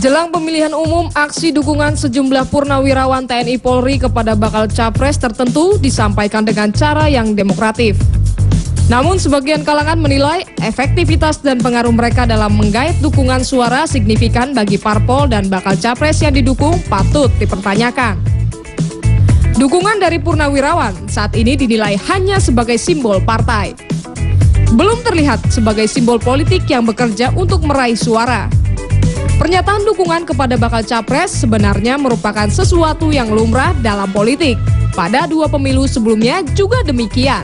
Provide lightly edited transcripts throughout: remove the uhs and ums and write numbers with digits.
Jelang pemilihan umum, aksi dukungan sejumlah purnawirawan TNI Polri kepada bakal capres tertentu disampaikan dengan cara yang demokratif. Namun sebagian kalangan menilai efektivitas dan pengaruh mereka dalam menggait dukungan suara signifikan bagi parpol dan bakal capres yang didukung patut dipertanyakan. Dukungan dari purnawirawan saat ini dinilai hanya sebagai simbol partai. Belum terlihat sebagai simbol politik yang bekerja untuk meraih suara. Pernyataan dukungan kepada bakal capres sebenarnya merupakan sesuatu yang lumrah dalam politik. Pada 2 pemilu sebelumnya juga demikian.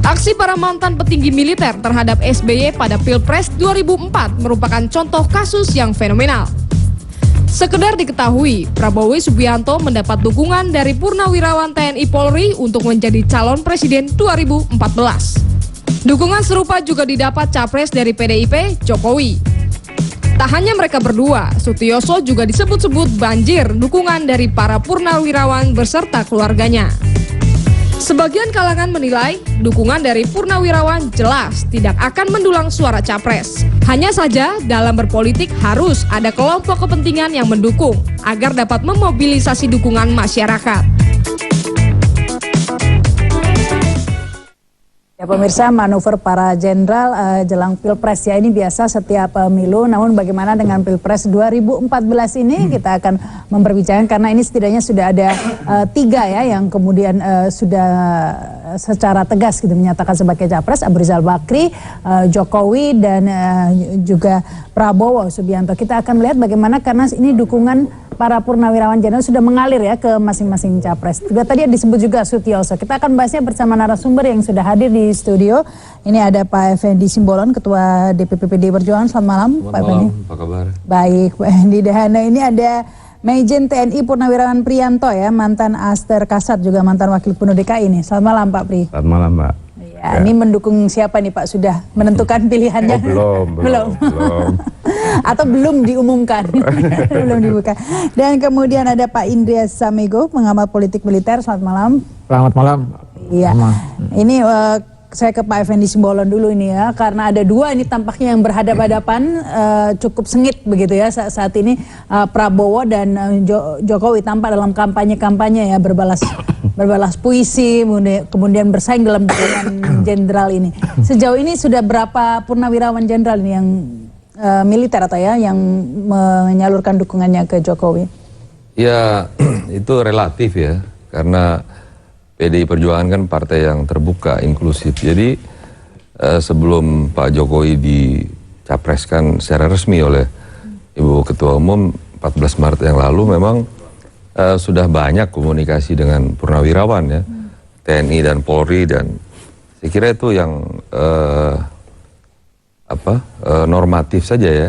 Aksi para mantan petinggi militer terhadap SBY pada Pilpres 2004 merupakan contoh kasus yang fenomenal. Sekedar diketahui, Prabowo Subianto mendapat dukungan dari purnawirawan TNI Polri untuk menjadi calon presiden 2014. Dukungan serupa juga didapat capres dari PDIP, Jokowi. Tak hanya mereka berdua, Sutioso juga disebut-sebut banjir dukungan dari para purnawirawan beserta keluarganya. Sebagian kalangan menilai dukungan dari purnawirawan jelas tidak akan mendulang suara capres. Hanya saja dalam berpolitik harus ada kelompok kepentingan yang mendukung agar dapat memobilisasi dukungan masyarakat. Ya pemirsa, manuver para jenderal jelang Pilpres ya, ini biasa setiap pemilu. Namun bagaimana dengan Pilpres 2014 ini kita akan memperbicarakan, karena ini setidaknya sudah ada 3 ya yang kemudian sudah secara tegas gitu menyatakan sebagai capres: Abu Rizal Bakri, Jokowi, dan juga Prabowo Subianto. Kita akan melihat bagaimana, karena ini dukungan para purnawirawan jenderal sudah mengalir ya ke masing-masing capres. Juga tadi disebut juga Sutioso. Kita akan bahasnya bersama narasumber yang sudah hadir di studio. Ini ada Pak Effendi Simbolon, Ketua DPP PDI Perjuangan. Selamat malam, Pak Effendi. Apa kabar? Baik, Pak Effendi. Dan ini ada Majen TNI Purnawirawan Priyanto ya, mantan Aster Kasat, juga mantan Wakil Gubernur DKI ini. Selamat malam, Pak Pri. Selamat malam, Mbak. Ya, ini mendukung siapa nih Pak? Sudah menentukan pilihannya? Oh, belum. Atau belum diumumkan? Belum dibuka. Dan kemudian ada Pak Indrias Samego, pengamat politik militer. Selamat malam. Selamat malam. Iya. Ini saya ke Pak Effendi Simbolon dulu ini ya, karena ada 2 ini tampaknya yang berhadapan-hadapan, cukup sengit begitu ya saat ini. Prabowo dan Jokowi tampak dalam kampanye ya, berbalas puisi, kemudian bersaing dalam dukungan jenderal ini. Sejauh ini sudah berapa purnawirawan jenderal ini yang militer atau ya yang menyalurkan dukungannya ke Jokowi? Ya, itu relatif ya, karena PDI Perjuangan kan partai yang terbuka, inklusif. Jadi sebelum Pak Jokowi dicapreskan secara resmi oleh Ibu Ketua Umum 14 Maret yang lalu, memang sudah banyak komunikasi dengan purnawirawan ya, TNI dan Polri, dan saya kira itu yang normatif saja ya,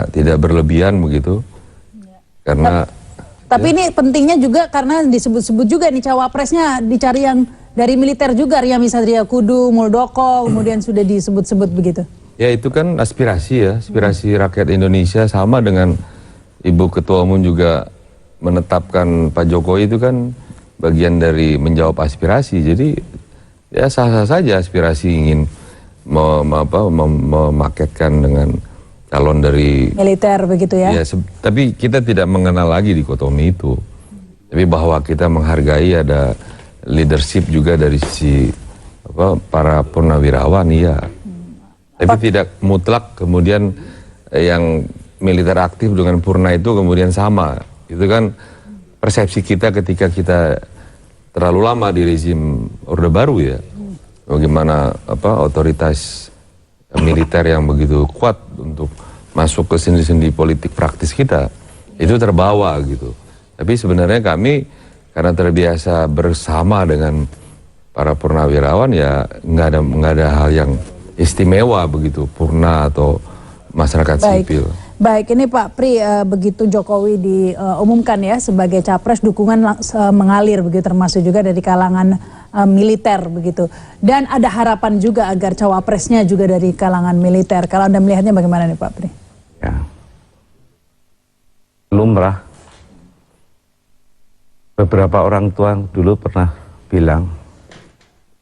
tidak berlebihan begitu, karena tapi ini pentingnya juga karena disebut-sebut juga nih cawapresnya dicari yang dari militer juga, Riami Satria Kudu, Muldoko, kemudian sudah disebut-sebut begitu. Ya itu kan aspirasi ya, aspirasi rakyat Indonesia, sama dengan Ibu Ketua Umum juga menetapkan Pak Jokowi itu kan bagian dari menjawab aspirasi. Jadi ya sah-sah saja aspirasi ingin memaketkan dengan calon dari militer begitu ya. Ya, tapi kita tidak mengenal lagi dikotomi itu. Tapi bahwa kita menghargai ada leadership juga dari sisi para purnawirawan, iya. Tapi tidak mutlak kemudian yang militer aktif dengan purna itu kemudian sama. Itu kan persepsi kita ketika kita terlalu lama di rezim Orde Baru ya. Bagaimana otoritas militer yang begitu kuat untuk masuk ke sendi-sendi politik praktis kita, itu terbawa gitu. Tapi sebenarnya kami karena terbiasa bersama dengan para purnawirawan ya nggak ada hal yang istimewa begitu, purna atau masyarakat sipil. Baik, ini Pak Pri, begitu Jokowi diumumkan ya sebagai capres, dukungan mengalir begitu, termasuk juga dari kalangan militer begitu. Dan ada harapan juga agar cawapresnya juga dari kalangan militer. Kalau Anda melihatnya bagaimana nih Pak Pri? Ya. Lumrah. Beberapa orang tua dulu pernah bilang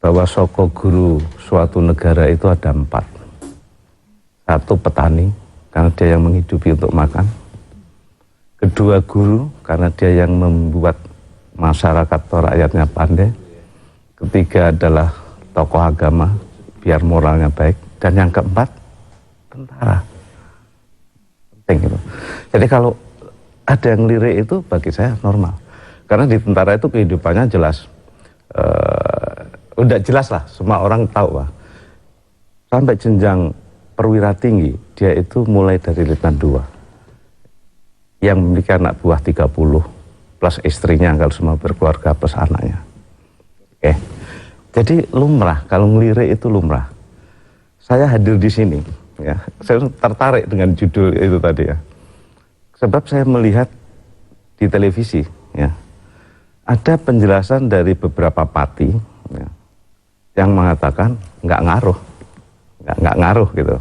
bahwa soko guru suatu negara itu ada 4. 1 petani, karena dia yang menghidupi untuk makan. Kedua, guru, karena dia yang membuat masyarakat atau rakyatnya pandai. Ketiga adalah tokoh agama, biar moralnya baik. Dan yang keempat, tentara. Penting gitu. Jadi kalau ada yang lirik itu bagi saya normal. Karena di tentara itu kehidupannya jelas. Udah jelas lah, semua orang tahu lah. Sampai jenjang perwira tinggi, dia itu mulai dari letnan 2. Yang memiliki anak buah 30, plus istrinya kalau semua berkeluarga, plus anaknya. Oke. Jadi lumrah, kalau ngelirik itu lumrah. Saya hadir di sini, ya. Saya tertarik dengan judul itu tadi ya. Sebab saya melihat di televisi, ya. Ada penjelasan dari beberapa pati, ya, yang mengatakan nggak ngaruh gitu.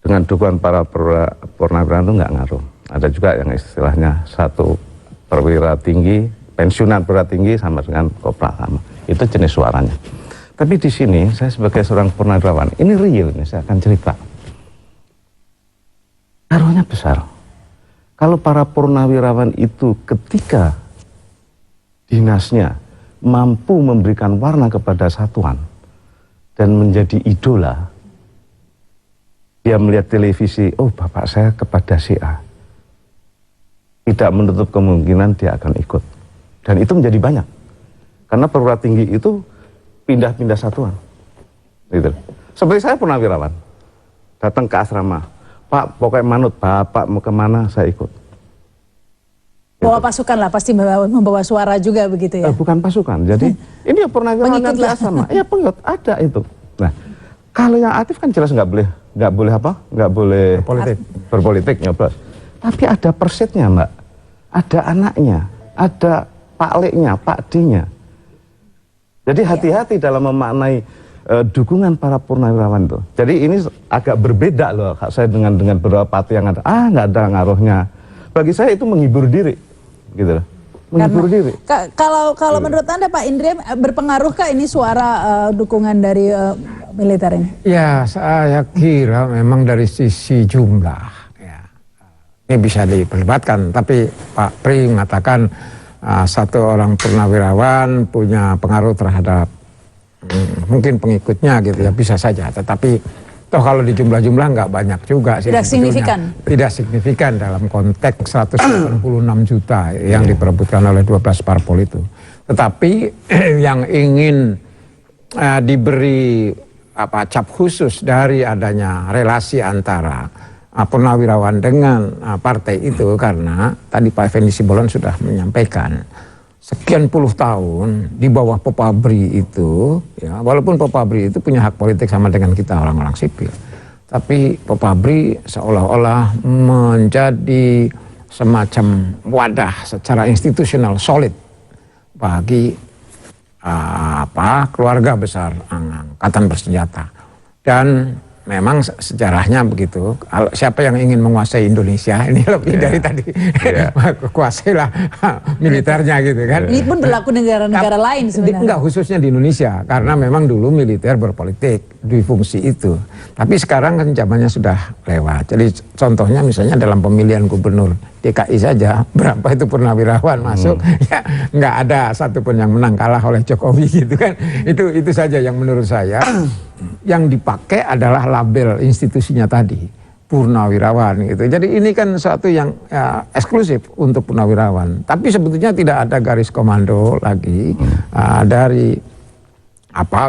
Dengan dukungan para purnawirawan itu nggak ngaruh. Ada juga yang istilahnya satu perwira tinggi, pensiunan perwira tinggi sama dengan kopral sama. Itu jenis suaranya. Tapi di sini saya sebagai seorang purnawirawan, ini real, ini saya akan cerita. Ngaruhnya besar. Kalau para purnawirawan itu ketika dinasnya mampu memberikan warna kepada satuan dan menjadi idola, dia melihat televisi, oh bapak saya kepada si A, tidak menutup kemungkinan dia akan ikut. Dan itu menjadi banyak. Karena perwira tinggi itu pindah-pindah satuan. Gitu. Seperti saya purnawirawan, datang ke asrama, Pak pokoknya manut, bapak mau kemana saya ikut. Bawa pasukan lah, pasti membawa suara juga begitu ya? Bukan pasukan, jadi ini ya purnawirawan yang di asrama. Iya pengikut, ada itu. Nah, kalau yang aktif kan jelas nggak boleh berpolitik, nyoblos. Tapi ada persitnya Mbak, ada anaknya, ada Pak Leknya, Pak D-nya. Jadi hati-hati dalam memaknai dukungan para purnawirawan itu. Jadi ini agak berbeda loh, saya dengan beberapa partai yang ada, nggak ada ngaruhnya. Bagi saya itu menghibur diri, gitu loh. Menghibur diri. Kalau menurut Anda Pak Indri, berpengaruhkah ini suara dukungan dari militer ini? Ya, saya kira memang dari sisi jumlah, ya, ini bisa diperdebatkan. Tapi Pak Pri mengatakan satu orang purnawirawan punya pengaruh terhadap mungkin pengikutnya gitu ya, bisa saja. Tetapi toh kalau di jumlah-jumlah nggak banyak juga sih. Tidak signifikan. Tidak signifikan dalam konteks 186 juta yang diperebutkan oleh 12 parpol itu. Tetapi yang ingin diberi cap khusus dari adanya relasi antara purnawirawan dengan partai itu, karena tadi Pak Effendi Simbolon sudah menyampaikan sekian puluh tahun di bawah Popabri itu, ya, walaupun Popabri itu punya hak politik sama dengan kita orang-orang sipil, tapi Popabri seolah-olah menjadi semacam wadah secara institusional solid bagi keluarga besar angkatan bersenjata. Dan memang sejarahnya begitu. Siapa yang ingin menguasai Indonesia ini lebih dari tadi kuasailah militernya gitu kan. Ini pun berlaku negara-negara lain sebenarnya. Enggak, khususnya di Indonesia, karena memang dulu militer berpolitik di fungsi itu. Tapi sekarang kan zamannya sudah lewat. Jadi contohnya misalnya dalam pemilihan gubernur DKI saja, berapa itu purnawirawan masuk, ya nggak ada satupun yang menang, kalah oleh Jokowi gitu kan. Itu saja yang menurut saya yang dipakai adalah label institusinya tadi, purnawirawan gitu. Jadi ini kan suatu yang eksklusif untuk purnawirawan. Tapi sebetulnya tidak ada garis komando lagi dari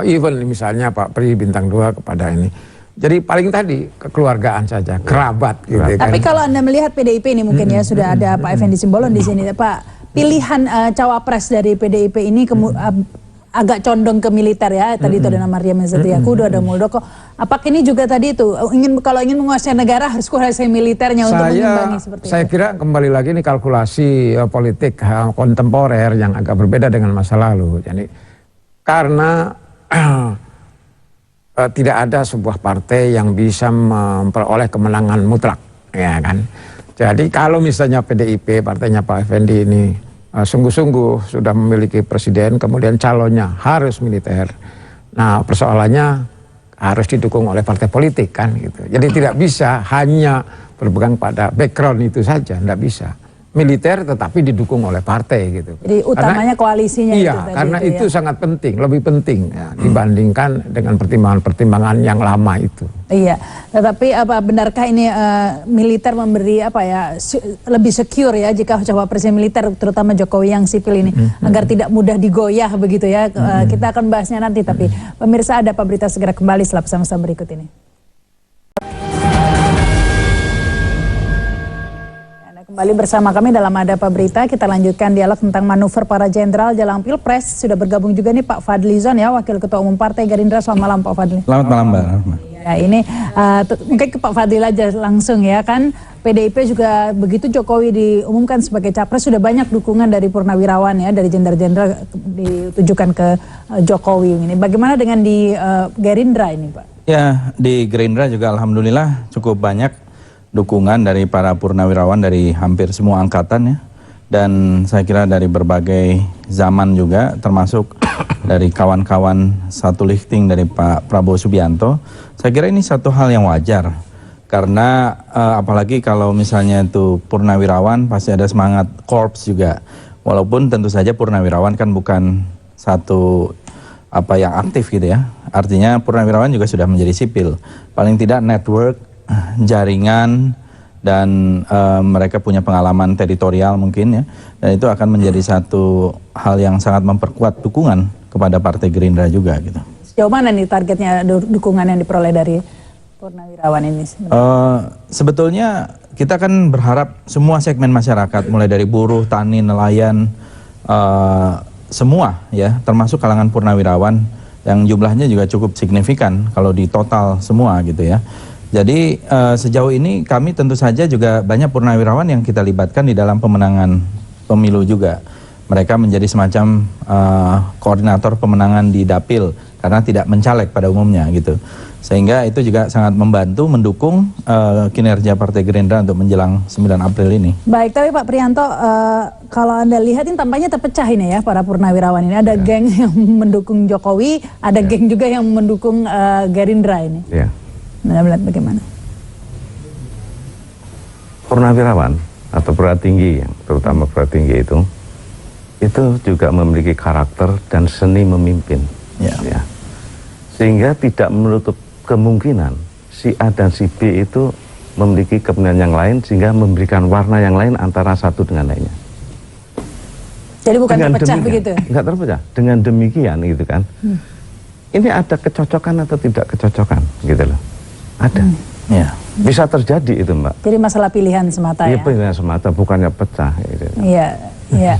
even misalnya Pak Pri bintang 2 kepada ini. Jadi paling tadi kekeluargaan saja, kerabat gitu kan. Tapi kalau Anda melihat PDIP ini mungkin ya sudah ada Pak Effendi Simbolon di sini, Pak. Pilihan cawapres dari PDIP ini agak condong ke militer ya. Tadi itu ada nama Maria Mezetiakudo, ada Muldoko. Apakah ini juga tadi itu kalau ingin menguasai negara harus kuasai militernya untuk mengimbangi seperti itu? Saya kira kembali lagi ini kalkulasi politik kontemporer yang agak berbeda dengan masa lalu. Jadi karena tidak ada sebuah partai yang bisa memperoleh kemenangan mutlak, ya kan. Jadi kalau misalnya PDIP, partainya Pak Effendi ini sungguh-sungguh sudah memiliki presiden, kemudian calonnya harus militer. Nah persoalannya harus didukung oleh partai politik kan gitu. Jadi tidak bisa hanya berpegang pada background itu saja, tidak bisa. Militer tetapi didukung oleh partai gitu. Jadi utamanya koalisinya iya, itu tadi. Karena itu itu sangat penting, lebih penting ya, dibandingkan dengan pertimbangan-pertimbangan yang lama itu. Iya, tetapi apa benarkah ini militer memberi apa ya lebih secure ya jika cawapres militer terutama Jokowi yang sipil ini agar tidak mudah digoyah begitu ya. Kita akan bahasnya nanti, tapi pemirsa ada apa berita segera kembali setelah pesan-pesan berikut ini. Kembali bersama kami dalam Ada Apa Berita, kita lanjutkan dialog tentang manuver para jenderal jelang Pilpres. Sudah bergabung juga nih Pak Fadlizon ya, Wakil Ketua Umum Partai Gerindra. Selamat malam Pak Fadli. Selamat malam Mbak. Ya, ini mungkin ke Pak Fadli aja langsung ya kan. PDIP juga begitu Jokowi diumumkan sebagai capres sudah banyak dukungan dari purnawirawan ya, dari jenderal-jenderal ditujukan ke Jokowi ini. Bagaimana dengan di Gerindra ini Pak? Ya, di Gerindra juga alhamdulillah cukup banyak dukungan dari para purnawirawan dari hampir semua angkatan ya, dan saya kira dari berbagai zaman juga, termasuk dari kawan-kawan satu lifting dari Pak Prabowo Subianto. Saya kira ini satu hal yang wajar karena apalagi kalau misalnya itu purnawirawan pasti ada semangat korps juga, walaupun tentu saja purnawirawan kan bukan satu apa yang aktif gitu ya, artinya purnawirawan juga sudah menjadi sipil, paling tidak network, jaringan, dan mereka punya pengalaman teritorial mungkin ya, dan itu akan menjadi satu hal yang sangat memperkuat dukungan kepada Partai Gerindra juga gitu. Sejauh mana nih targetnya dukungan yang diperoleh dari purnawirawan ini? Sebetulnya kita kan berharap semua segmen masyarakat, mulai dari buruh, tani, nelayan, semua ya, termasuk kalangan purnawirawan yang jumlahnya juga cukup signifikan kalau di total semua gitu ya. Jadi sejauh ini kami tentu saja juga banyak purnawirawan yang kita libatkan di dalam pemenangan pemilu juga. Mereka menjadi semacam koordinator pemenangan di dapil karena tidak mencaleg pada umumnya gitu. Sehingga itu juga sangat membantu mendukung kinerja Partai Gerindra untuk menjelang 9 April ini. Baik, tapi Pak Prianto, kalau Anda lihat ini tampaknya terpecah ini ya para purnawirawan ini. Ada geng yang mendukung Jokowi, ada geng juga yang mendukung Gerindra ini. Melihat bagaimana? Purnawirawan atau perwira tinggi, terutama perwira tinggi itu juga memiliki karakter dan seni memimpin. Ya. Sehingga tidak menutup kemungkinan si A dan si B itu memiliki kepentingan yang lain sehingga memberikan warna yang lain antara satu dengan lainnya. Jadi bukan terpecah begitu? Enggak terpecah. Dengan demikian gitu kan. Ini ada kecocokan atau tidak kecocokan gitu loh. Ada. Ya. Bisa terjadi itu Mbak. Jadi masalah pilihan semata ya? Iya, pilihan semata, bukannya pecah. Gitu. Iya. Iya.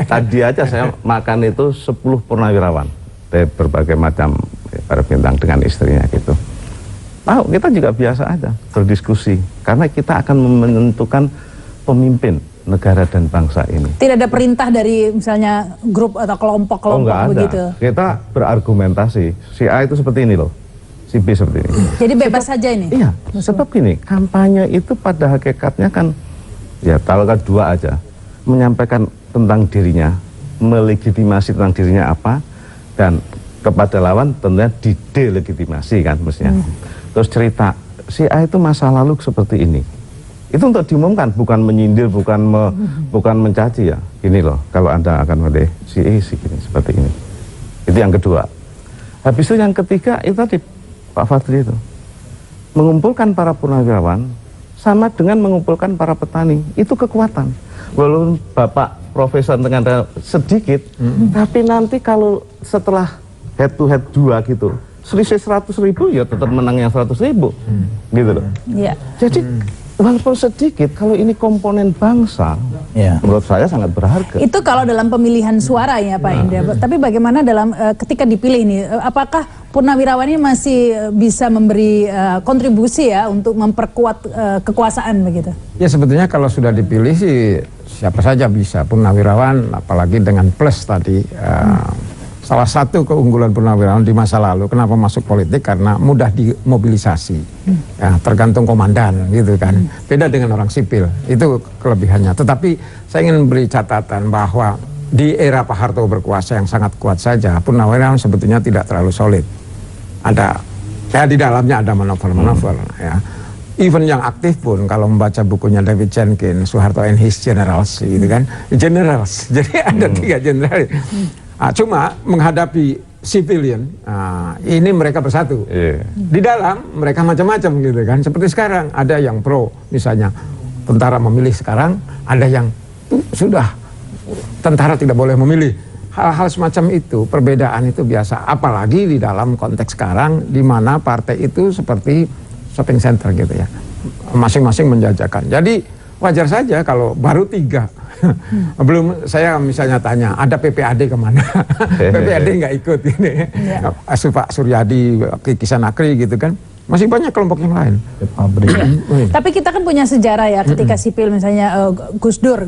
Tadi aja saya makan itu 10 purnawirawan dari berbagai macam para bintang dengan istrinya gitu. Tahu, kita juga biasa aja berdiskusi karena kita akan menentukan pemimpin negara dan bangsa ini. Tidak ada perintah dari misalnya grup atau kelompok-kelompok begitu? Kita berargumentasi, si A itu seperti ini loh, si B seperti ini. Jadi bebas saja ini? Iya, sebab gini, kampanye itu pada hakikatnya kan, ya taruhkan dua aja, menyampaikan tentang dirinya, melegitimasi tentang dirinya apa, dan kepada lawan tentunya didelegitimasi kan mestinya. Terus cerita, si A itu masa lalu seperti ini. Itu untuk diumumkan, bukan menyindir, bukan mencaci ya. Gini loh, kalau Anda akan memilih si A gini, seperti ini. Itu yang kedua. Habis itu yang ketiga, itu tadi Pak Fadli itu. Mengumpulkan para purnawirawan sama dengan mengumpulkan para petani. Itu kekuatan. Walaupun Bapak Profesor dengan sedikit, tapi nanti kalau setelah head to head 2 gitu, selisih 100.000 ya tetap menang yang 100.000. Gitu loh. Iya. Jadi walaupun sedikit, kalau ini komponen bangsa, menurut saya sangat berharga. Itu kalau dalam pemilihan suara ya Pak Indra. Tapi bagaimana dalam ketika dipilih ini, apakah purnawirawan ini masih bisa memberi kontribusi ya untuk memperkuat kekuasaan begitu? Ya sebetulnya kalau sudah dipilih sih siapa saja bisa purnawirawan, apalagi dengan plus tadi. Salah satu keunggulan purnawirawan di masa lalu, kenapa masuk politik, karena mudah dimobilisasi, ya, tergantung komandan gitu kan. Beda dengan orang sipil, itu kelebihannya. Tetapi saya ingin beri catatan bahwa di era Pak Harto berkuasa yang sangat kuat saja, purnawirawan sebetulnya tidak terlalu solid. Ada Ya di dalamnya ada manuver-manuver ya. Even yang aktif pun kalau membaca bukunya David Jenkins, Soeharto and His Generals gitu kan, generals. Jadi ada 3 jenderal. Cuma menghadapi civilian, ini mereka bersatu. Di dalam mereka macam-macam gitu kan. Seperti sekarang ada yang pro, misalnya tentara memilih sekarang, ada yang sudah tentara tidak boleh memilih. Hal-hal semacam itu, perbedaan itu biasa. Apalagi di dalam konteks sekarang, di mana partai itu seperti shopping center gitu ya, masing-masing menjajakan. Jadi wajar saja kalau baru 3. Belum saya misalnya tanya, ada PPAD kemana? PPAD nggak ikut ini. Pak Suryadi, Kiki Sanakri gitu kan. Masih banyak kelompok yang lain. Tapi kita kan punya sejarah ya, ketika sipil misalnya Gus Dur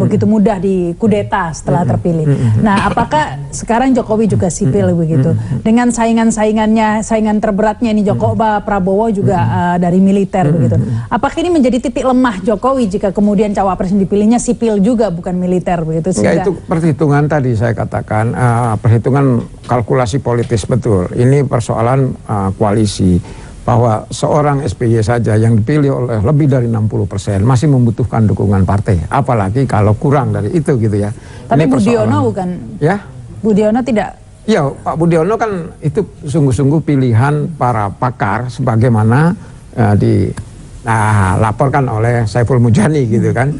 begitu mudah dikudeta setelah terpilih. Nah, apakah sekarang Jokowi juga sipil begitu? Dengan saingan terberatnya ini Jokowi, Prabowo juga dari militer begitu. Apakah ini menjadi titik lemah Jokowi jika kemudian cawapres yang dipilihnya sipil juga bukan militer begitu? Ya, itu perhitungan tadi saya katakan, perhitungan kalkulasi politis betul. Ini persoalan koalisi. Bahwa seorang SBY saja yang dipilih oleh lebih dari 60% masih membutuhkan dukungan partai, apalagi kalau kurang dari itu gitu ya. Tapi Budiono bukan? Ya, Budiono tidak. Ya, Pak Budiono kan itu sungguh-sungguh pilihan para pakar, sebagaimana dilaporkan oleh Saiful Mujani gitu kan.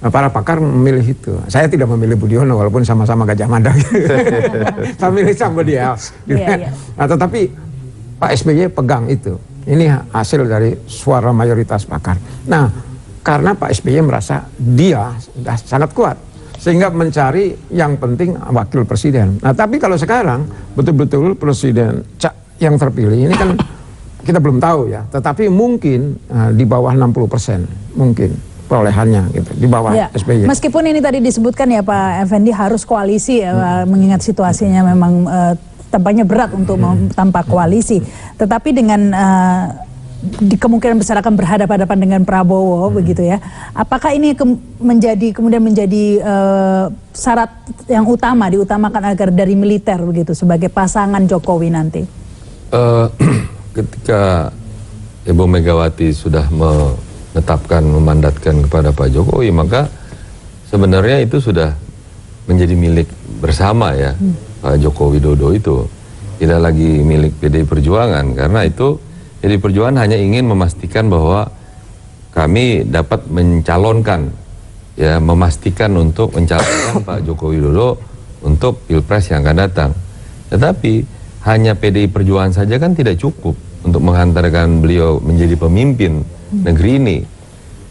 Para pakar memilih itu. Saya tidak memilih Budiono walaupun sama-sama Gajah Mada. Saya milih somebody else. Gitu. Nah, tetapi Pak SBY pegang itu. Ini hasil dari suara mayoritas pakar. Nah, karena Pak SBY merasa dia sudah sangat kuat, sehingga mencari yang penting wakil presiden. Nah, tapi kalau sekarang betul-betul presiden yang terpilih ini kan kita belum tahu ya. Tetapi mungkin di bawah 60% mungkin perolehannya gitu, di bawah SBY. Meskipun ini tadi disebutkan ya Pak Effendi harus koalisi ya, mengingat situasinya memang tampaknya berat untuk tanpa koalisi. Tetapi dengan di kemungkinan besar akan berhadapan-hadapan dengan Prabowo begitu ya. Apakah ini kemudian menjadi syarat yang diutamakan agar dari militer begitu sebagai pasangan Jokowi nanti? Ketika Ibu Megawati sudah menetapkan, memandatkan kepada Pak Jokowi, maka sebenarnya itu sudah menjadi milik bersama ya. Pak Joko Widodo itu tidak lagi milik PDI Perjuangan, karena itu PDI Perjuangan hanya ingin memastikan bahwa kami dapat mencalonkan, ya, memastikan untuk mencalonkan Pak Joko Widodo untuk Pilpres yang akan datang. Tetapi hanya PDI Perjuangan saja kan tidak cukup untuk menghantarkan beliau menjadi pemimpin negeri ini.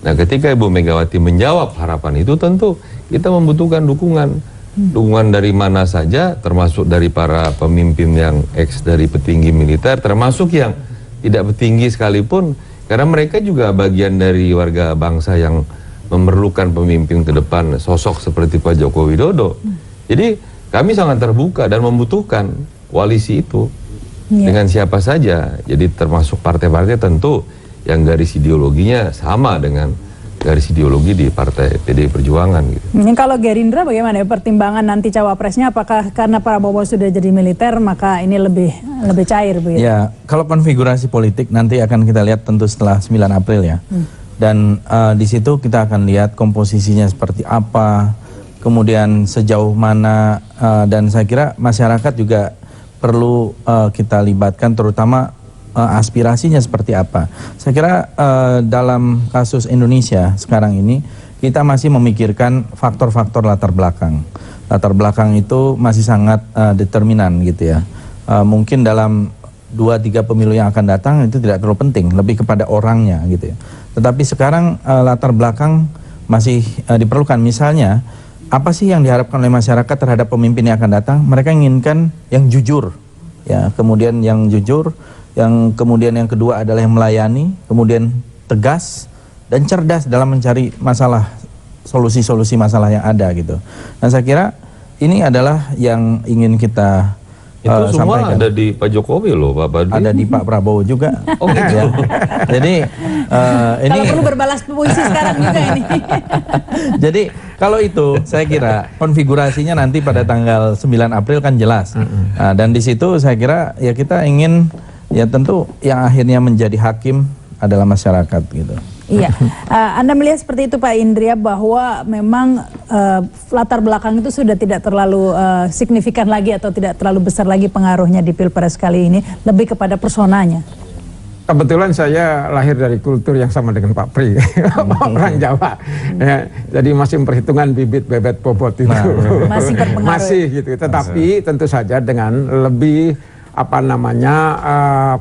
Nah, ketika Ibu Megawati menjawab harapan itu, tentu kita membutuhkan dukungan dari mana saja, termasuk dari para pemimpin yang ex dari petinggi militer, termasuk yang tidak petinggi sekalipun, karena mereka juga bagian dari warga bangsa yang memerlukan pemimpin ke depan, sosok seperti Pak Joko Widodo. Jadi kami sangat terbuka dan membutuhkan koalisi itu dengan siapa saja. Jadi termasuk partai-partai tentu yang garis ideologinya sama dengan garis ideologi di partai PDI Perjuangan gitu. Ini kalau Gerindra bagaimana ya pertimbangan nanti cawapresnya, apakah karena Prabowo sudah jadi militer maka ini lebih cair begitu? Ya, kalau konfigurasi politik nanti akan kita lihat tentu setelah 9 April ya. Dan di situ kita akan lihat komposisinya seperti apa, kemudian sejauh mana, dan saya kira masyarakat juga perlu kita libatkan, terutama aspirasinya seperti apa. Saya kira dalam kasus Indonesia sekarang ini kita masih memikirkan faktor-faktor latar belakang. Latar belakang itu masih sangat determinan gitu ya. Mungkin dalam 2-3 pemilu yang akan datang itu tidak terlalu penting, lebih kepada orangnya gitu ya. Tetapi sekarang latar belakang masih diperlukan. Misalnya, apa sih yang diharapkan oleh masyarakat terhadap pemimpin yang akan datang? Mereka inginkan yang jujur, ya. Kemudian yang jujur, yang kemudian yang kedua adalah yang melayani, kemudian tegas dan cerdas dalam mencari masalah, solusi-solusi masalah yang ada gitu. Nah, saya kira ini adalah yang ingin kita itu semua sampaikan. Ada di Pak Jokowi loh, Pak Badi. Ada di Pak Prabowo juga. Oh gitu. Ya. Jadi ini kalau perlu berbalas puisi sekarang juga ini. Jadi kalau itu saya kira konfigurasinya nanti pada tanggal 9 April kan jelas. Dan di situ saya kira ya kita ingin ya tentu yang akhirnya menjadi hakim adalah masyarakat gitu. Iya, Anda melihat seperti itu Pak Indria, bahwa memang latar belakang itu sudah tidak terlalu signifikan lagi atau tidak terlalu besar lagi pengaruhnya di Pilpres kali ini, lebih kepada personanya. Kebetulan saya lahir dari kultur yang sama dengan Pak Pri, orang Jawa. Ya, jadi masih memperhitungkan bibit bebet bobot itu. Masih berpengaruh. Masih gitu. Tetapi tentu saja dengan lebih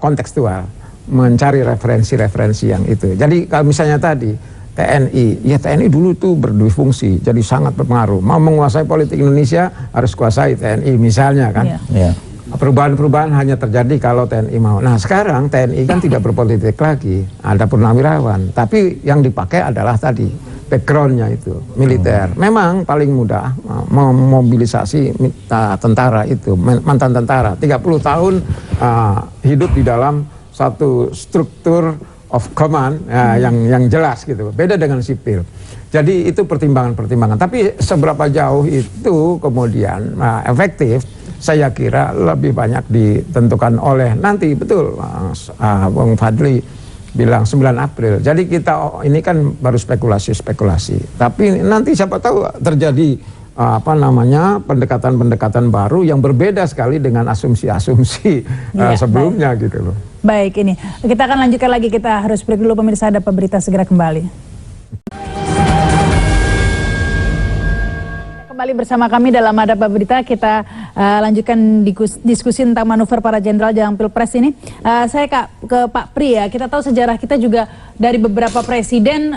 kontekstual, mencari referensi-referensi yang itu. Jadi kalau misalnya tadi TNI, ya TNI dulu tuh berdufungsi, jadi sangat berpengaruh. Mau menguasai politik Indonesia harus kuasai TNI misalnya kan. Iya. Perubahan-perubahan hanya terjadi kalau TNI mau. Nah sekarang TNI kan tidak berpolitik lagi, ada purnawirawan. Tapi yang dipakai adalah tadi backgroundnya itu militer. Memang paling mudah memobilisasi tentara itu, mantan tentara. 30 tahun hidup di dalam satu struktur of command yang jelas gitu. Beda dengan sipil. Jadi itu pertimbangan-pertimbangan. Tapi seberapa jauh itu kemudian efektif, saya kira lebih banyak ditentukan oleh nanti, betul Bung Fadli bilang 9 April. Jadi kita ini kan baru spekulasi-spekulasi. Tapi nanti siapa tahu terjadi pendekatan-pendekatan baru yang berbeda sekali dengan asumsi-asumsi sebelumnya gitu loh. Baik, ini kita akan lanjutkan lagi, kita harus break dulu pemirsa, ada berita segera kembali. Kembali bersama kami dalam Ada Apa Berita, kita lanjutkan diskusi tentang manuver para jenderal jelang Pilpres ini. Saya ke Pak Pri ya, kita tahu sejarah kita juga dari beberapa presiden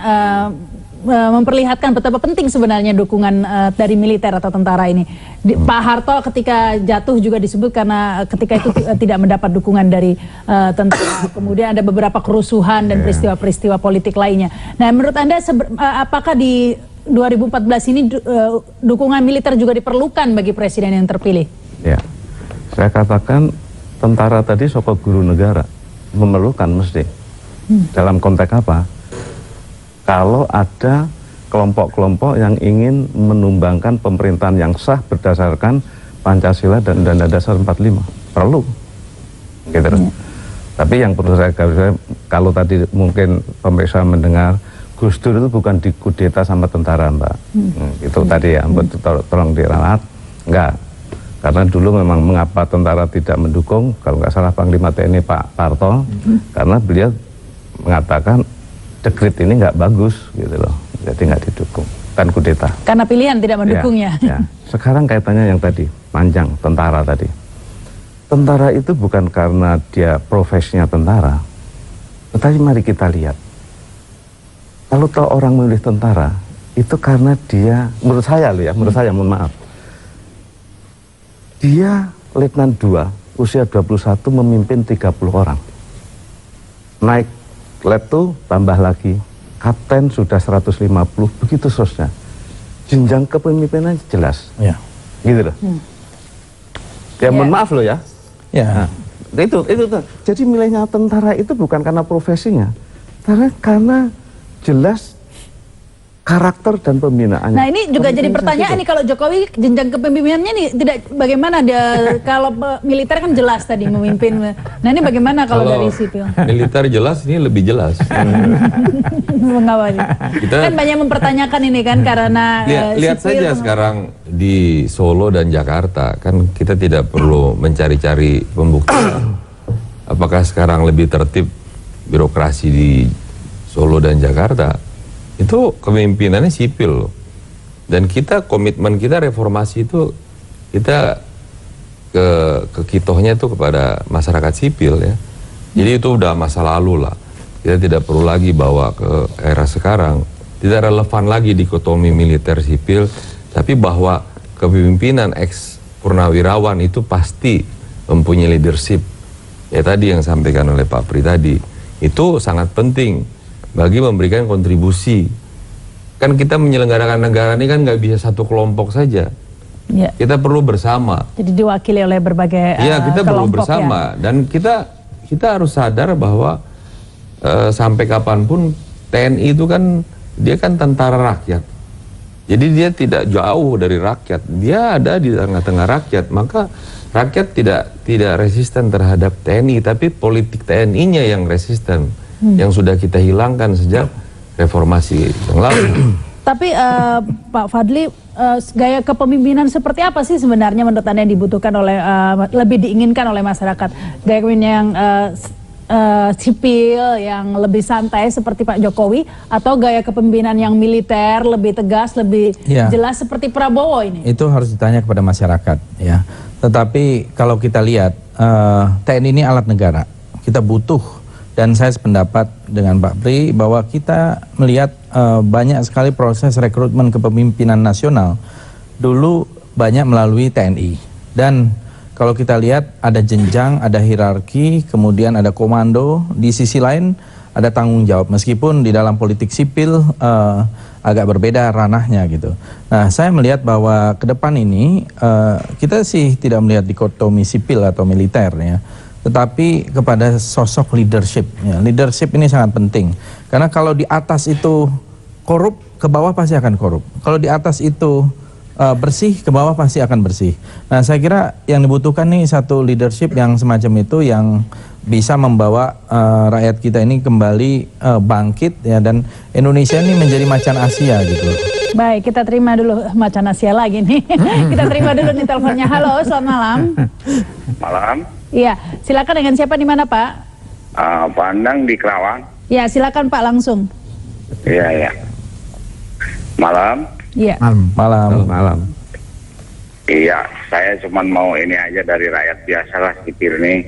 memperlihatkan betapa penting sebenarnya dukungan dari militer atau tentara ini. Pak Harto ketika jatuh juga disebut karena ketika itu tidak mendapat dukungan dari tentara. Kemudian ada beberapa kerusuhan dan peristiwa-peristiwa politik lainnya. Nah, menurut Anda apakah di 2014 ini dukungan militer juga diperlukan bagi presiden yang terpilih? Ya, saya katakan tentara tadi sokok guru negara, memerlukan mesti. Dalam konteks apa? Kalau ada kelompok-kelompok yang ingin menumbangkan pemerintahan yang sah berdasarkan Pancasila dan Undang-Undang Dasar 45, perlu. Gitu. Tapi yang perlu saya garisbawahi, kalau tadi mungkin pemirsa mendengar, Gus Dur itu bukan dikudeta sama tentara, Mbak. Itu tadi ya, tolong diralat. Enggak. Karena dulu memang mengapa tentara tidak mendukung, kalau nggak salah Panglima TNI Pak Harto, karena beliau mengatakan dekret ini nggak bagus, gitu loh. Jadi nggak didukung, kan kudeta. Karena pilihan tidak mendukungnya. Ya. Sekarang kaitannya yang tadi, panjang, tentara tadi. Tentara itu bukan karena dia profesinya tentara, tetapi mari kita lihat. Kalau tahu orang memilih tentara, itu karena dia, menurut saya loh ya, menurut saya, mohon maaf. Dia Letnan 2, usia 21 memimpin 30 orang. Naik letu, tambah lagi. Kapten sudah 150, begitu seterusnya. Jenjang kepemimpinan jelas. Ya. Gitu loh. Ya mohon maaf loh ya. Ya. Nah, itu. Jadi milihnya tentara itu bukan karena profesinya. Karena jelas karakter dan pembinaannya. Nah ini juga jadi pertanyaan nih, kalau Jokowi jenjang kepemimpinannya nih tidak bagaimana dia kalau militer kan jelas tadi memimpin. Nah ini bagaimana kalau dari sipil? Militer jelas, ini lebih jelas. Mengawali. Kan banyak mempertanyakan ini kan karena lihat saja sekarang di Solo dan Jakarta, kan kita tidak perlu mencari-cari pembuktian. Apakah sekarang lebih tertib birokrasi di Solo dan Jakarta? Itu kepemimpinannya sipil loh. Dan kita, komitmen kita reformasi itu, kita kekitohnya itu kepada masyarakat sipil ya. Jadi itu udah masa lalu lah. Kita tidak perlu lagi bawa ke era sekarang. Tidak relevan lagi dikotomi militer sipil, tapi bahwa kepemimpinan ex purnawirawan itu pasti mempunyai leadership. Ya tadi yang disampaikan oleh Pak Pri tadi, itu sangat penting bagi memberikan kontribusi. Kan kita menyelenggarakan negara ini kan nggak bisa satu kelompok saja. Ya. Kita perlu bersama. Jadi diwakili oleh berbagai Iya, kita perlu kelompok bersama. Ya. Dan kita harus sadar bahwa sampai kapanpun TNI itu kan dia kan tentara rakyat. Jadi dia tidak jauh dari rakyat, dia ada di tengah-tengah rakyat, maka rakyat tidak resisten terhadap TNI, tapi politik TNI-nya yang resisten, yang sudah kita hilangkan sejak reformasi yang lalu. Tapi Pak Fadli, gaya kepemimpinan seperti apa sih sebenarnya menurut Anda yang dibutuhkan oleh, lebih diinginkan oleh masyarakat? Gaya kepemimpinan yang sipil, yang lebih santai seperti Pak Jokowi, atau gaya kepemimpinan yang militer, lebih tegas, lebih jelas seperti Prabowo ini? Itu harus ditanya kepada masyarakat, ya. Tetapi kalau kita lihat, TNI ini alat negara, kita butuh, dan saya sependapat dengan Pak Pri bahwa kita melihat banyak sekali proses rekrutmen kepemimpinan nasional dulu banyak melalui TNI, dan kalau kita lihat ada jenjang, ada hierarki, kemudian ada komando, di sisi lain ada tanggung jawab, meskipun di dalam politik sipil agak berbeda ranahnya gitu. Nah, saya melihat bahwa ke depan ini kita sih tidak melihat dikotomi sipil atau militer ya, tetapi kepada sosok leadership ya. Leadership ini sangat penting, karena kalau di atas itu korup, ke bawah pasti akan korup. Kalau di atas itu bersih, ke bawah pasti akan bersih. Nah, saya kira yang dibutuhkan nih satu leadership yang semacam itu, yang bisa membawa rakyat kita ini kembali bangkit ya, dan Indonesia ini menjadi macan Asia gitu. Baik, kita terima dulu macan Asia lagi nih. Kita terima dulu nih teleponnya. Halo, selamat malam. Malam. Iya, silakan, dengan siapa, di mana Pak? Pandang di Kerawang. Ya, silakan Pak, langsung. Iya, ya. Malam. Iya. Malam. Iya, saya cuma mau ini aja dari rakyat biasa lah, sipil nih,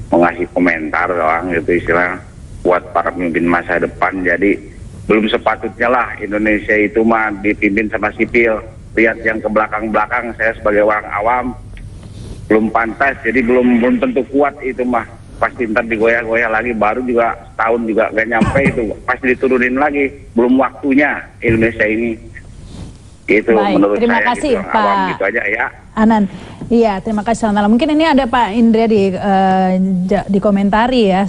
mau ngasih komentar doang gitu, istilah buat para pemimpin masa depan. Jadi belum sepatutnya lah Indonesia itu mah dipimpin sama sipil. Lihat yang ke belakang-belakang, saya sebagai orang awam belum pantas, jadi belum tentu kuat itu mah. Pasti ntar digoyah-goyah lagi, baru juga setahun juga gak nyampe itu, pasti diturunin lagi. Belum waktunya Indonesia ini. Itu menurut terima saya kasih gitu, Pak awam gitu aja ya. Anan. Iya, terima kasih selamat malam. Mungkin ini ada Pak Indra di komentari ya,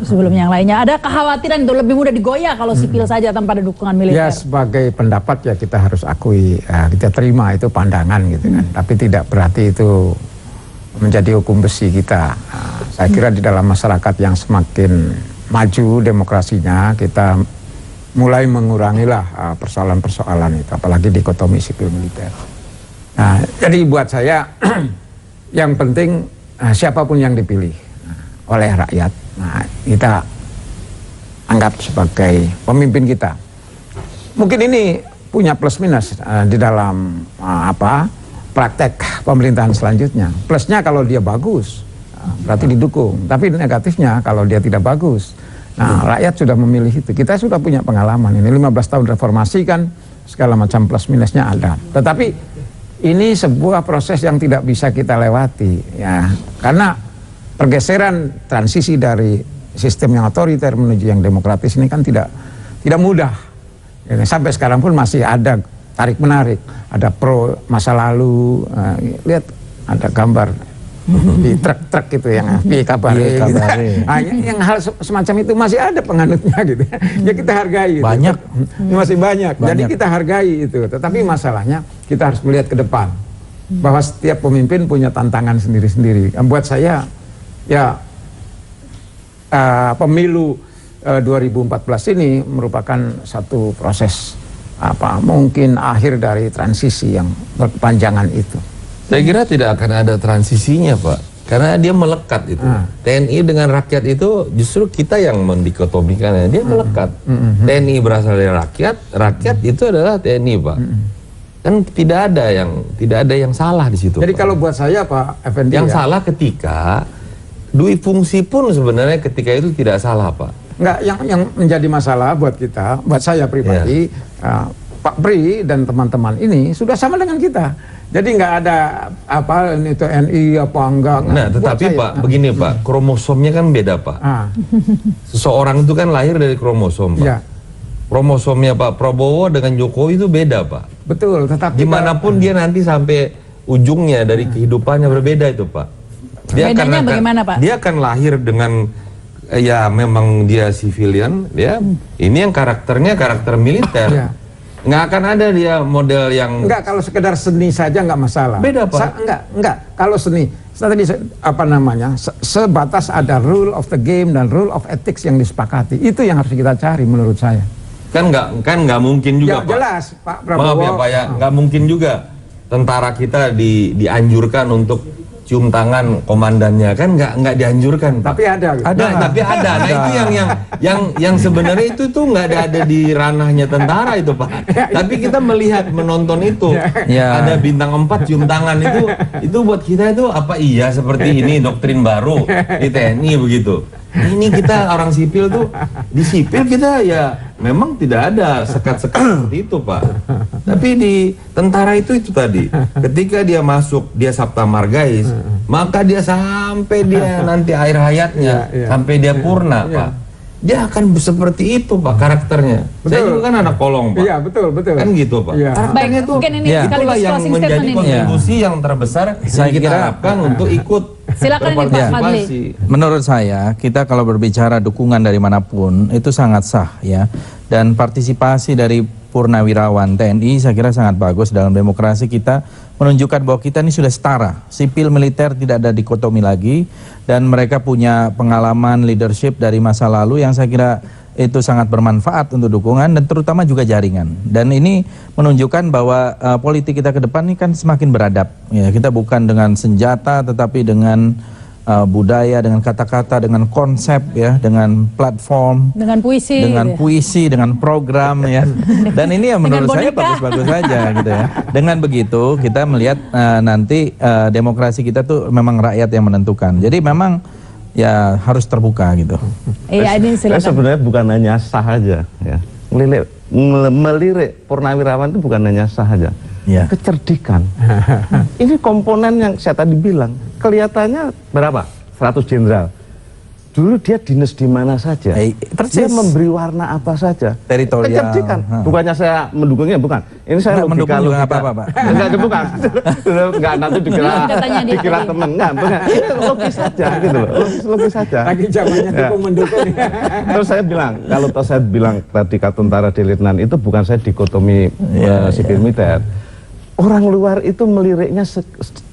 sebelum yang lainnya. Ada kekhawatiran itu lebih mudah digoyah kalau sipil saja tanpa ada dukungan militer. Ya, sebagai pendapat ya kita harus akui, kita terima itu pandangan gitu kan. Tapi tidak berarti itu menjadi hukum besi kita. Saya kira di dalam masyarakat yang semakin maju demokrasinya, kita mulai mengurangilah persoalan-persoalan itu, apalagi dikotomi sipil militer. Nah, jadi buat saya yang penting siapapun yang dipilih oleh rakyat, nah, kita anggap sebagai pemimpin kita. Mungkin ini punya plus minus di dalam praktek pemerintahan selanjutnya. Plusnya kalau dia bagus, berarti didukung. Tapi negatifnya kalau dia tidak bagus. Nah, rakyat sudah memilih itu. Kita sudah punya pengalaman ini 15 tahun reformasi kan, segala macam plus minusnya ada. Tetapi ini sebuah proses yang tidak bisa kita lewati ya. Karena pergeseran transisi dari sistem yang otoriter menuju yang demokratis ini kan tidak mudah. Ini sampai sekarang pun masih ada tarik menarik, ada pro masa lalu. Lihat ada gambar di truk-truk gitu yang kabare gitu. Yang hal semacam itu masih ada penganutnya gitu. Ya kita hargai gitu. Banyak. Masih banyak. Jadi kita hargai itu. Tetapi masalahnya kita harus melihat ke depan. Bahwa setiap pemimpin punya tantangan sendiri-sendiri. Buat saya ya pemilu 2014 ini merupakan satu proses mungkin akhir dari transisi yang berkepanjangan itu. Saya kira tidak akan ada transisinya, Pak, karena dia melekat itu. TNI dengan rakyat itu justru kita yang mendikotomikannya. Dia melekat. TNI berasal dari rakyat, rakyat itu adalah TNI, Pak. Kan tidak ada yang salah di situ. Jadi Pak, kalau buat saya Pak Effendi, yang salah ketika dui fungsi pun sebenarnya ketika itu tidak salah, Pak. Enggak, yang menjadi masalah buat kita, buat saya pribadi, Pak Pri dan teman-teman ini sudah sama dengan kita. Jadi nggak ada ini TNI apa enggak. Nah, tetapi Pak, begini Pak, kromosomnya kan beda, Pak. Seseorang itu kan lahir dari kromosom, Pak. Ya. Kromosomnya Pak Prabowo dengan Jokowi itu beda, Pak. Betul, tetapi Dimanapun dia nanti sampai ujungnya dari kehidupannya berbeda itu, Pak. Bedanya bagaimana, Pak? Dia akan lahir dengan ya memang dia civilian, ya. Ini yang karakternya karakter militer. Ya. nggak akan ada dia model yang Enggak, kalau sekedar seni saja nggak masalah. Beda, Pak. Enggak. Kalau seni, tadi apa namanya, sebatas ada rule of the game dan rule of ethics yang disepakati. Itu yang harus kita cari menurut saya. kan nggak mungkin juga, Ya Pak. jelas, Pak Maaf Prabowo. ya, Pak ya, nggak mungkin juga tentara kita dianjurkan untuk cium tangan komandannya, kan nggak dianjurkan, Pak. Tapi ada. Gitu. Tapi ada. Nah, itu yang sebenarnya itu tuh nggak ada di ranahnya tentara itu, Pak. Tapi kita melihat menonton itu, Ya. ada bintang 4 cium tangan itu buat kita itu apa iya seperti ini doktrin baru di TNI begitu. Ini kita orang sipil tuh, di sipil kita ya memang tidak ada sekat-sekat seperti itu, Pak. Tapi di tentara itu tadi, ketika dia masuk, dia Sabta Margais, maka dia sampai dia nanti akhir hayatnya, sampai dia purna, Pak. Dia akan seperti itu, Pak, karakternya. Saya Betul. juga kan anak kolong, Pak. Iya, betul. Kan gitu, Pak. Iya. Karakternya Baik, tuh mungkin ini itulah sekaligus yang closing menjadi statement ini. kontribusi yang terbesar Saya yang kita kira- harapkan untuk ikut Silakan ini, Pak berpartisipasi. Menurut saya, kita kalau berbicara dukungan dari manapun itu sangat sah ya. Dan partisipasi dari purnawirawan TNI saya kira sangat bagus dalam demokrasi kita, menunjukkan bahwa kita ini sudah setara. Sipil militer tidak ada dikotomi lagi, dan mereka punya pengalaman leadership dari masa lalu yang saya kira itu sangat bermanfaat untuk dukungan dan terutama juga jaringan. Dan ini menunjukkan bahwa politik kita ke depan ini kan semakin beradab. Ya, kita bukan dengan senjata tetapi dengan budaya, dengan kata-kata, dengan konsep ya, dengan platform, Dengan puisi. dengan gitu ya. puisi, dengan program ya. Dan ini ya menurut saya boneka. bagus-bagus saja gitu ya. Dengan begitu kita melihat nanti demokrasi kita tuh memang rakyat yang menentukan. Jadi memang ya harus terbuka gitu. Iya, ini Saya silakan. sebenarnya bukan hanya sah aja, ya. Melirik purnawirawan itu bukan hanya sah aja, Ya. kecerdikan. Ini komponen yang saya tadi bilang, kelihatannya berapa? 100 jenderal. Dulu dia dinas di mana saja, persis. dia memberi warna apa saja, Teritorial. kecerdikan. Bukannya saya mendukungnya, bukan. Ini saya Nggak mendukung juga nggak apa-apa, Pak. Enggak, bukan. Enggak, nanti dikira Udah tanya dia. temen. Enggak, bukan. Ini logis saja gitu loh. Logis saja. Lagi zamannya dukung-mendukung. Terus saya bilang, kalau saya bilang tadi tentara di Letnan itu bukan saya dikotomi sipil militer. Orang luar itu meliriknya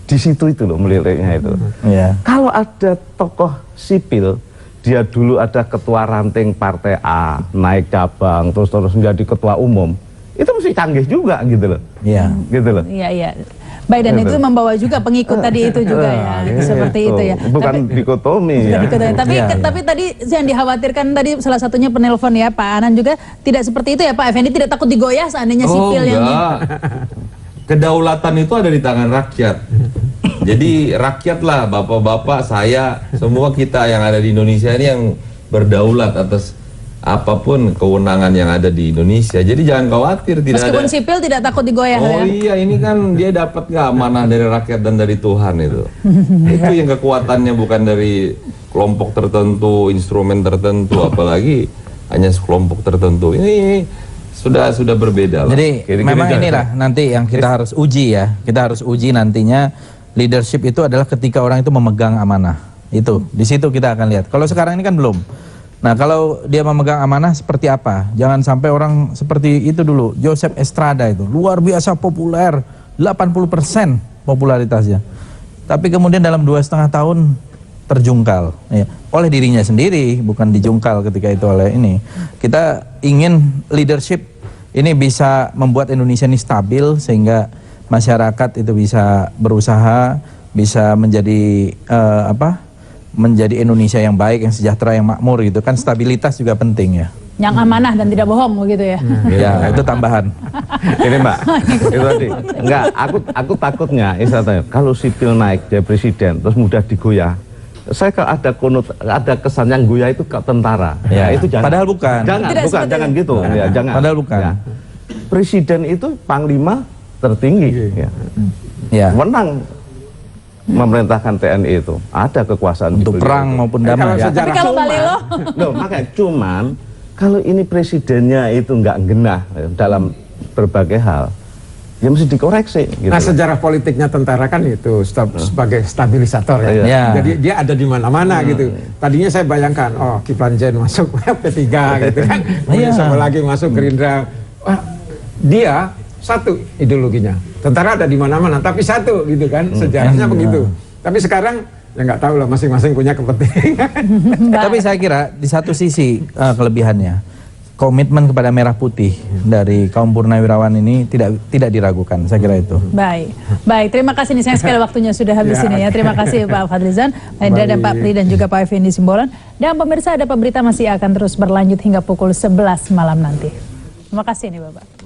di situ itu loh, meliriknya itu. Ya. Kalau ada tokoh sipil, dia dulu ada ketua ranting partai A, naik cabang, terus menjadi ketua umum, itu mesti canggih juga gitu loh. Iya. Gitu loh. Iya, iya. Baik, dan itu membawa juga pengikut tadi itu juga ya. Seperti itu ya. Bukan dikotomi ya. Dikotomi. Tapi Iya, tapi tadi yang dikhawatirkan tadi salah satunya penelpon ya Pak Anan juga tidak seperti itu ya Pak Effendi, tidak takut digoyah seandainya sipil yang enggak. Kedaulatan itu ada di tangan rakyat. Jadi rakyatlah, bapak-bapak, saya, semua kita yang ada di Indonesia ini yang berdaulat atas apapun kewenangan yang ada di Indonesia. Jadi jangan khawatir, tidak meskipun ada. sipil tidak takut digoyah Oh ya. iya, ini kan dia dapat nggak amanah dari rakyat dan dari Tuhan itu. Itu yang kekuatannya bukan dari kelompok tertentu, instrumen tertentu, apalagi hanya sekelompok tertentu. Ini sudah berbeda lah. Jadi Kira-kira memang jangan- inilah nanti yang kita harus uji ya. Kita harus uji nantinya leadership itu adalah ketika orang itu memegang amanah. Itu di situ kita akan lihat. Kalau sekarang ini kan belum. Nah, kalau dia memegang amanah seperti apa? Jangan sampai orang seperti itu dulu. Joseph Estrada itu luar biasa populer, 80% popularitasnya. Tapi kemudian dalam 2,5 tahun terjungkal ya, oleh dirinya sendiri, bukan dijungkal ketika itu oleh ini. Kita ingin leadership ini bisa membuat Indonesia ini stabil sehingga masyarakat itu bisa berusaha, bisa menjadi menjadi Indonesia yang baik, yang sejahtera, yang makmur gitu kan. Stabilitas juga penting ya. Yang amanah dan tidak bohong begitu ya. Ya, itu tambahan. Ini Mbak, itu tadi. Enggak, aku takutnya, kalau sipil naik jadi presiden terus mudah digoyah. Saya kalau ada kesan yang goyah itu ke tentara. Ya, itu jangan. padahal bukan. Jangan gitu. Ya, jangan. Padahal bukan. Ya. Presiden itu panglima tertinggi. Ya. Ya. Menang memerintahkan TNI itu. Ada kekuasaan Untuk di beliau perang itu. maupun Kalau damai. sejarah- Tapi kalau Balilo Loh, makanya cuman kalau ini presidennya itu nggak genah dalam berbagai hal, ya mesti dikoreksi. Gitu. Nah, sejarah politiknya tentara kan itu sebagai stabilisator ya. Iya. Jadi dia ada di mana-mana gitu. Tadinya saya bayangkan, oh Kiflan Zain masuk P3 gitu kan. Kemudian Iya. sama lagi masuk Gerindra. Wah, dia satu ideologinya. Tentara ada di mana-mana, tapi satu gitu kan, sejarahnya begitu. Tapi sekarang ya nggak tahu lah, masing-masing punya kepentingan. Tapi saya kira di satu sisi kelebihannya, komitmen kepada merah putih dari kaum purnawirawan ini tidak diragukan, saya kira itu. Baik, terima kasih nih, sayang sekali waktunya sudah habis ini ya. Terima kasih Pak Fadlizon, Pak Hendra dan Pak Pri dan juga Pak Effendi Simbolon. Dan pemirsa, ada berita masih akan terus berlanjut hingga pukul 11 malam nanti. Terima kasih nih Bapak.